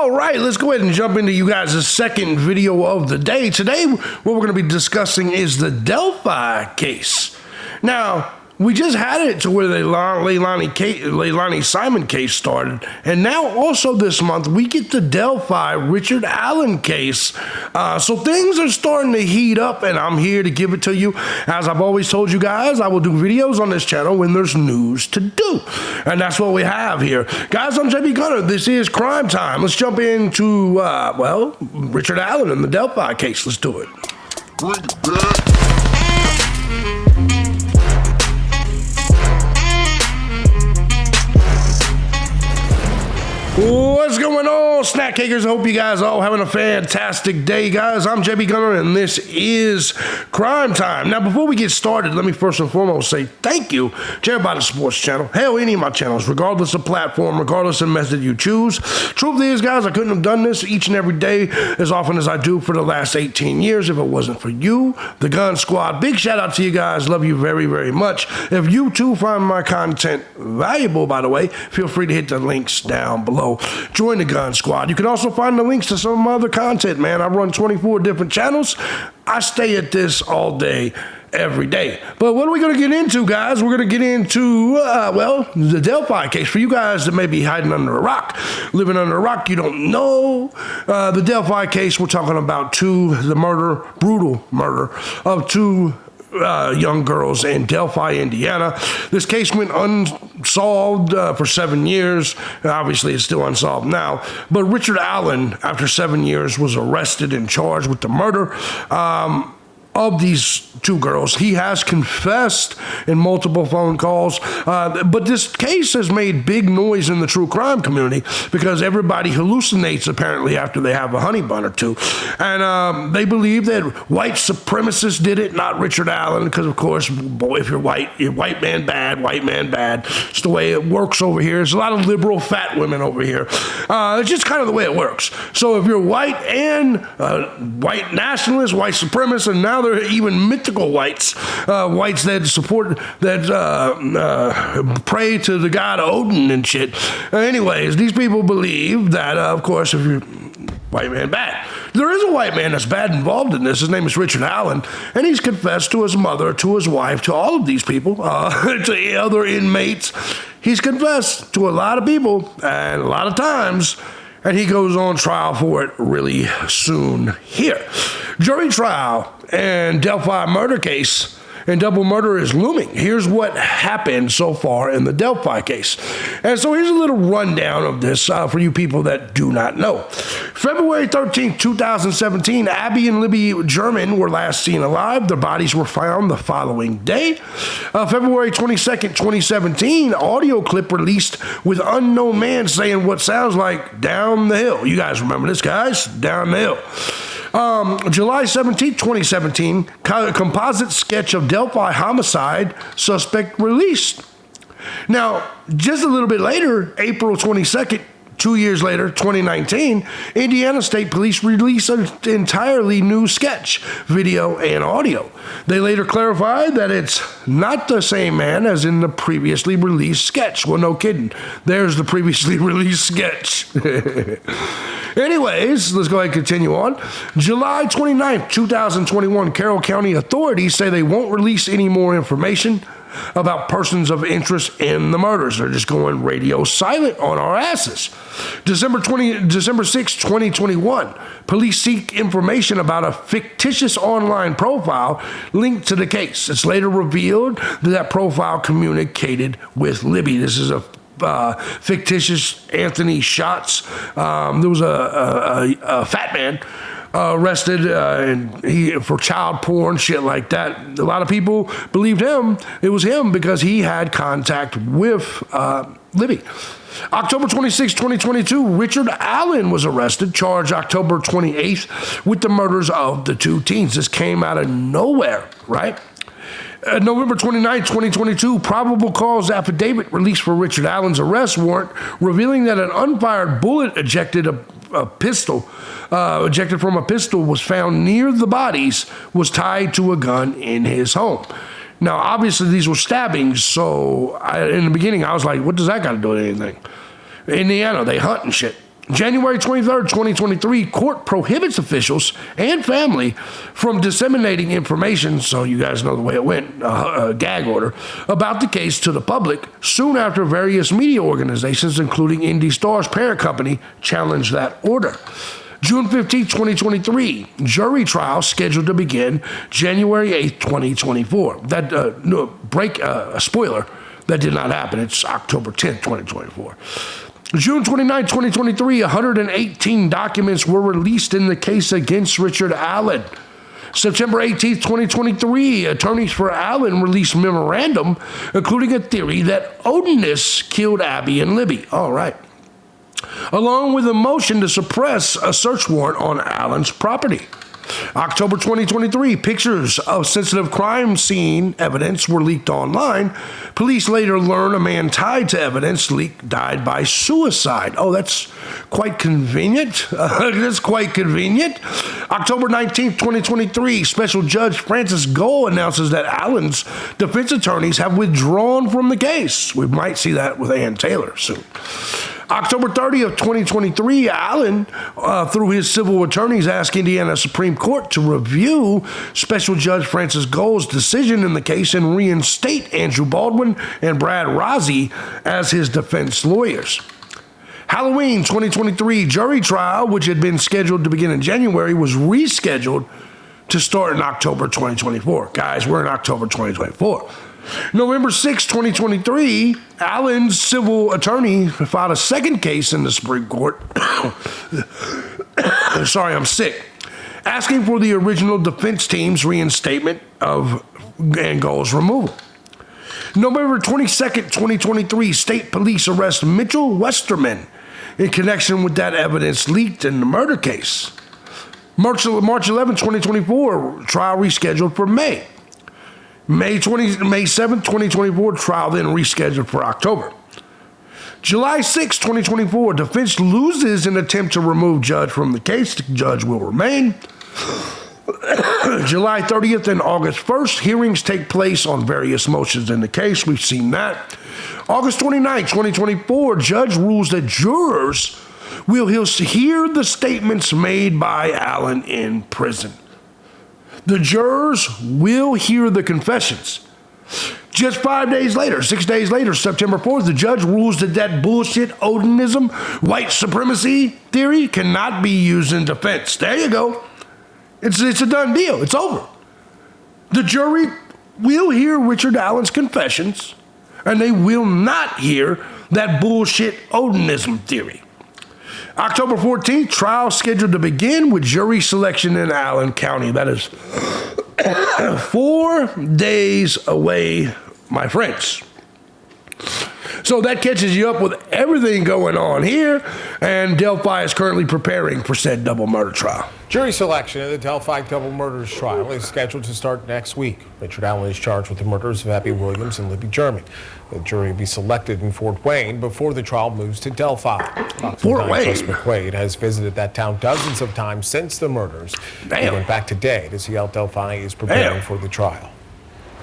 All right, let's go ahead and jump into you guys' second video of the day. Today, what we're going to be discussing is the DELPHI case. Now, we just had it to where the Leilani Simon case started, and now also this month we get the DELPHI Richard Allen case. So things are starting to heat up, and I'm here to give it to you. As I've always told you guys, I will do videos on this channel when there's news to do, and that's what we have here. Guys, I'm JB Gunner. This is Crime Time. Let's jump into, Richard Allen and the DELPHI case. Let's do it. What's going on, snack cakers? I hope you guys are all having a fantastic day, guys. I'm JB Gunner, and this is Crime Time. Now, before we get started, let me first and foremost say thank you to everybody that supports the channel. Hell, any of my channels, regardless of platform, regardless of method you choose. Truth is, guys, I couldn't have done this each and every day as often as I do for the last 18 years if it wasn't for you, the Gun Squad. Big shout out to you guys. Love you very, very much. If you too find my content valuable, by the way, feel free to hit the links down below. Join the Gun Squad. You can also find the links to some of my other content, man. I run 24 different channels. I stay at this all day, every day. But what are we going to get into, guys? We're going to get into, the DELPHI case. For you guys that may be hiding under a rock, living under a rock, you don't know. The DELPHI case, we're talking about brutal murder of two young girls in Delphi, Indiana. This case went unsolved for 7 years. Obviously, it's still unsolved now. But Richard Allen, after 7 years, was arrested and charged with the murder of these two girls. He has confessed in multiple phone calls, but this case has made big noise in the true crime community because everybody hallucinates apparently after they have a honey bun or two, and they believe that white supremacists did it, not Richard Allen, because of course, boy, if you're white man bad, white man bad. It's the way it works over here. There's a lot of liberal fat women over here. It's just kind of the way it works. So if you're white and white nationalists, white supremacists, and now there are even mythical whites, whites that support, that pray to the god Odin and shit. Anyways, these people believe that, of course, if you're white man bad. There is a white man that's bad involved in this. His name is Richard Allen, and he's confessed to his mother, to his wife, to all of these people, to other inmates. He's confessed to a lot of people and a lot of times, and he goes on trial for it really soon here. Jury trial and DELPHI murder case and double murder is looming. Here's what happened so far in the DELPHI case. And so here's a little rundown of this for you people that do not know. February 13th, 2017, Abby and Libby German were last seen alive. Their bodies were found the following day. February 22nd, 2017, audio clip released with unknown man saying what sounds like down the hill. You guys remember this, guys? Down the hill. July 17, 2017, composite sketch of Delphi homicide suspect released. Now, just a little bit later, April 22nd, 2 years later, 2019, Indiana State Police released an entirely new sketch, video, and audio. They later clarified that it's not the same man as in the previously released sketch. Well, no kidding. There's the previously released sketch. Anyways, let's go ahead and continue on. July 29th, 2021, Carroll County authorities say they won't release any more information about persons of interest in the murders. They're just going radio silent on our asses. December 6, 2021, police seek information about a fictitious online profile linked to the case. It's later revealed that profile communicated with Libby. This is a fictitious Anthony Schatz. There was a fat man arrested and for child porn, shit like that. A lot of people believed him. It was him because he had contact with Libby. October 26, 2022, Richard Allen was arrested, charged October 28th with the murders of the two teens. This came out of nowhere, right? November 29, 2022, probable cause affidavit released for Richard Allen's arrest warrant, revealing that an unfired bullet ejected from a pistol was found near the bodies, was tied to a gun in his home. Now, obviously, these were stabbings, so in the beginning, I was like, what does that got to do with anything? Indiana, they hunt and shit. January 23rd, 2023, court prohibits officials and family from disseminating information, so you guys know the way it went, a gag order, about the case to the public soon after various media organizations, including Indy Star's parent company, challenged that order. June 15, 2023, jury trial scheduled to begin January 8, 2024. That, spoiler, that did not happen. It's October 10, 2024. June 29, 2023, 118 documents were released in the case against Richard Allen. September 18, 2023, attorneys for Allen released memorandum, including a theory that Odin killed Abby and Libby. All right. Along with a motion to suppress a search warrant on Allen's property. October 2023, pictures of sensitive crime scene evidence were leaked online. Police later learned a man tied to evidence leak died by suicide. Oh, that's quite convenient. That's quite convenient. October 19th, 2023, Special Judge Francis Gold announces that Allen's defense attorneys have withdrawn from the case. We might see that with Ann Taylor soon. October 30th, 2023, Allen, through his civil attorneys, asked Indiana Supreme Court to review Special Judge Francis Gold's decision in the case and reinstate Andrew Baldwin and Brad Rozzi as his defense lawyers. Halloween 2023 jury trial, which had been scheduled to begin in January, was rescheduled to start in October 2024. Guys, we're in October 2024. November 6, 2023, Allen's civil attorney filed a second case in the Supreme Court. Sorry, I'm sick. Asking for the original defense team's reinstatement of Gold's removal. November 22nd, 2023, state police arrest Mitchell Westerman in connection with that evidence leaked in the murder case. March 11, 2024, trial rescheduled for May. May 7, 2024, trial then rescheduled for October. July 6, 2024, defense loses an attempt to remove judge from the case. The judge will remain. July 30th and August 1st, hearings take place on various motions in the case. We've seen that. August 29, 2024, judge rules that jurors will hear the statements made by Allen in prison. The jurors will hear the confessions. Just 5 days later, 6 days later, September 4th, the judge rules that bullshit Odinism, white supremacy theory cannot be used in defense. There you go. It's a done deal. It's over. The jury will hear Richard Allen's confessions, and they will not hear that bullshit Odinism theory. October 14th, trial scheduled to begin with jury selection in Allen County. That is 4 days away, my friends. So that catches you up with everything going on here, and Delphi is currently preparing for said double murder trial. Jury selection in the Delphi double murders trial is scheduled to start next week. Richard Allen is charged with the murders of Abby Williams and Libby German. The jury will be selected in Fort Wayne before the trial moves to Delphi. Fort Wayne. Chris McQuaid has visited that town dozens of times since the murders. He went back today to see how Delphi is preparing for the trial.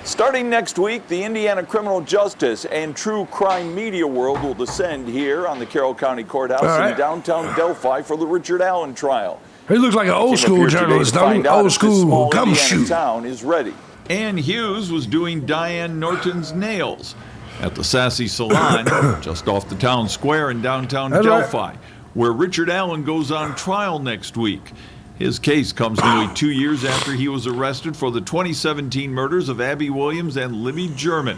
Starting next week, the Indiana criminal justice and true crime media world will descend here on the Carroll County Courthouse in downtown Delphi for the Richard Allen trial. He looks like an old school journalist, don't he? Old school gumshoe. Town is ready. Ann Hughes was doing Diane Norton's nails at the Sassy Salon just off the town square in downtown Delphi, where Richard Allen goes on trial next week. His case comes nearly 2 years after he was arrested for the 2017 murders of Abby Williams and Libby German.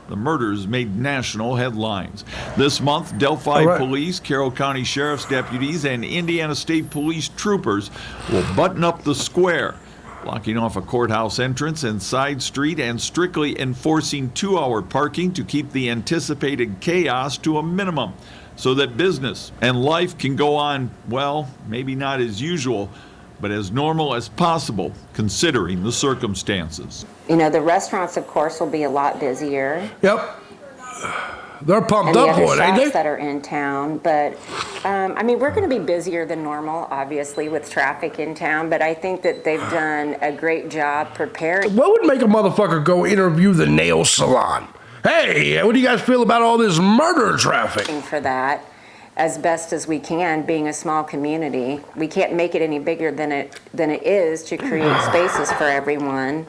The murders made national headlines. This month, Delphi Police, Carroll County Sheriff's deputies, and Indiana State Police troopers will button up the square, blocking off a courthouse entrance and side street and strictly enforcing 2-hour parking to keep the anticipated chaos to a minimum so that business and life can go on, well, maybe not as usual, but as normal as possible, considering the circumstances. You know, the restaurants, of course, will be a lot busier. Yep. They're pumped up for it, ain't they? That are in town, but I mean, we're going to be busier than normal, obviously, with traffic in town. But I think that they've done a great job preparing. What would make a motherfucker go interview the nail salon? Hey, what do you guys feel about all this murder traffic? For that, as best as we can, being a small community. We can't make it any bigger than it is to create spaces for everyone.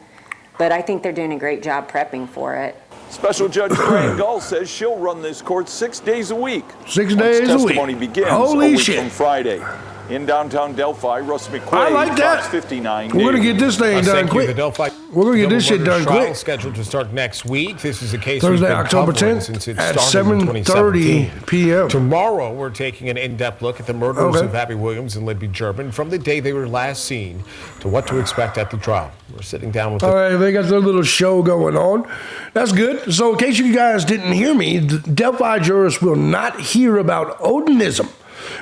But I think they're doing a great job prepping for it. Special Judge Fran Gull says she'll run this court 6 days a week. 6 days a week. Testimony begins Holy a week shit. from Friday. In downtown Delphi, Russ McQuaid, I like that. Fox 59 We're going to News. get this thing done Thank you. quick. The Delphi We're going to get this shit double done murder trial quick. scheduled to start next week. This is a case Thursday, we've been October covering 10th since it at started in 2017. 7:30 p.m. Tomorrow, we're taking an in-depth look at the murders Okay. of Abby Williams and Libby German from the day they were last seen to what to expect at the trial. We're sitting down with All right, they got their little show going on. That's good. So, in case you guys didn't hear me, the Delphi jurors will not hear about Odinism,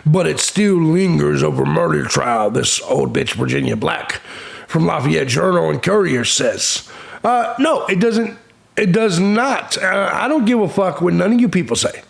but it still lingers over murder trial, this old bitch Virginia Black from Lafayette Journal and Courier says. No, it doesn't. It does not. I don't give a fuck what none of you people say.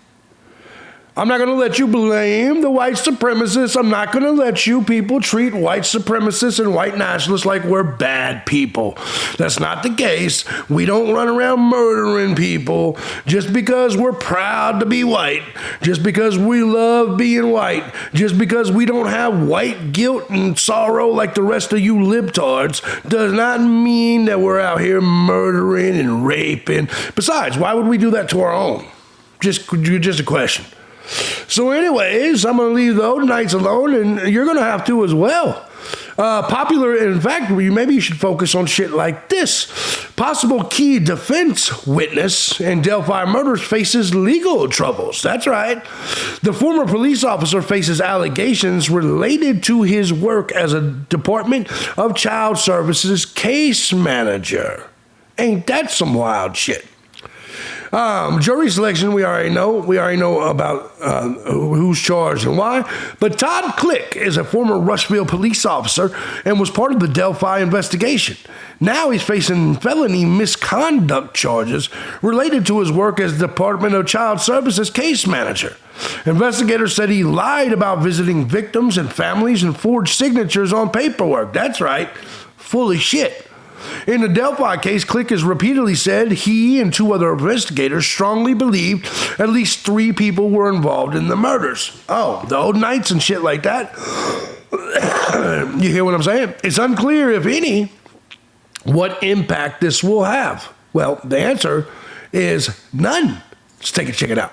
I'm not going to let you blame the white supremacists. I'm not going to let you people treat white supremacists and white nationalists like we're bad people. That's not the case. We don't run around murdering people just because we're proud to be white, just because we love being white, just because we don't have white guilt and sorrow like the rest of you libtards does not mean that we're out here murdering and raping. Besides, why would we do that to our own? Just a question. So anyways, I'm going to leave the Odinites alone, and you're going to have to as well. Popular, in fact, maybe you should focus on shit like this. Possible key defense witness in Delphi murders faces legal troubles. That's right. The former police officer faces allegations related to his work as a Department of Child Services case manager. Ain't that some wild shit? Jury selection, we already know. We already know about who's charged and why. But Todd Click is a former Rushville police officer and was part of the Delphi investigation. Now he's facing felony misconduct charges related to his work as Department of Child Services case manager. Investigators said he lied about visiting victims and families and forged signatures on paperwork. That's right. Full of shit. In the Delphi case, Click has repeatedly said he and two other investigators strongly believed at least 3 people were involved in the murders. Oh, the Odinites and shit like that. You hear what I'm saying? It's unclear, if any, what impact this will have. Well, the answer is none. Let's check it out.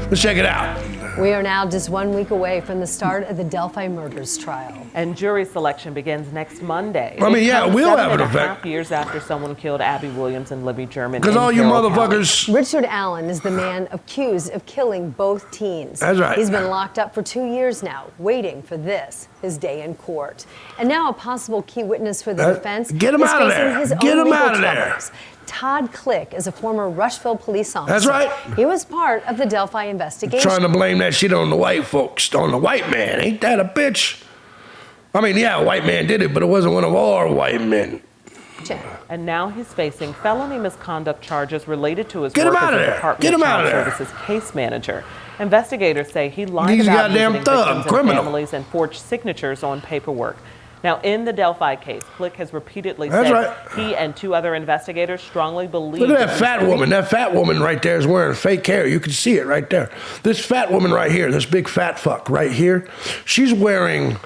Let's check it out. We are now just 1 week away from the start of the Delphi murders trial. And jury selection begins next Monday. I mean, yeah, it will have an effect. 7.5 years after someone killed Abby Williams and Libby German. Because all you motherfuckers... Richard Allen is the man accused of killing both teens. That's right. He's been locked up for 2 years now, waiting for his day in court. And now a possible key witness for the defense Get him is out of facing there. his own Get him legal out of there. troubles. Todd Click is a former Rushville police officer. That's right. He was part of the Delphi investigation. Trying to blame that shit on the white folks, on the white man. Ain't that a bitch? I mean, yeah, a white man did it, but it wasn't one of our white men. And now he's facing felony misconduct charges related to his Get him work out as of a there. Department Get of him out Child of there. Services case manager. Investigators say he lied He's a about goddamn visiting thug, victims criminal. and families and forged signatures on paperwork. Now, in the Delphi case, Click has repeatedly That's said right. he and 2 other investigators strongly believe... Look at that fat woman. That fat woman right there is wearing fake hair. You can see it right there. This fat woman right here, this big fat fuck right here, she's wearing...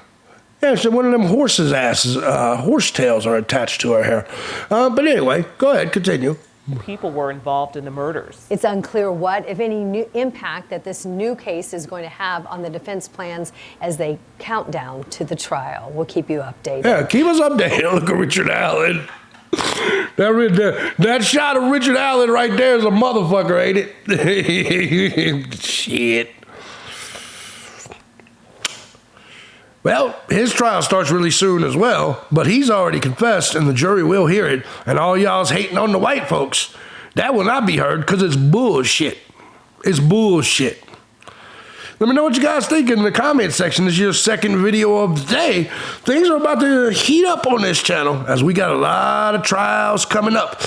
Yeah, so one of them horses' asses, horse tails are attached to her hair. But anyway, go ahead, continue. People were involved in the murders. It's unclear what, if any, new impact that this new case is going to have on the defense plans as they count down to the trial. We'll keep you updated. Yeah, keep us updated. Look at Richard Allen. That shot of Richard Allen right there is a motherfucker, ain't it? Shit. Well, his trial starts really soon as well, but he's already confessed and the jury will hear it. And all y'all's hating on the white folks, that will not be heard because it's bullshit. It's bullshit. Let me know what you guys think in the comment section. This is your second video of the day. Things are about to heat up on this channel as we got a lot of trials coming up.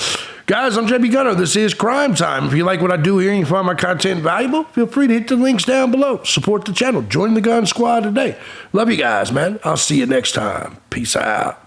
Guys, I'm JB Gunner. This is Crime Time. If you like what I do here and you find my content valuable, feel free to hit the links down below. Support the channel. Join the gun squad today. Love you guys, man. I'll see you next time. Peace out.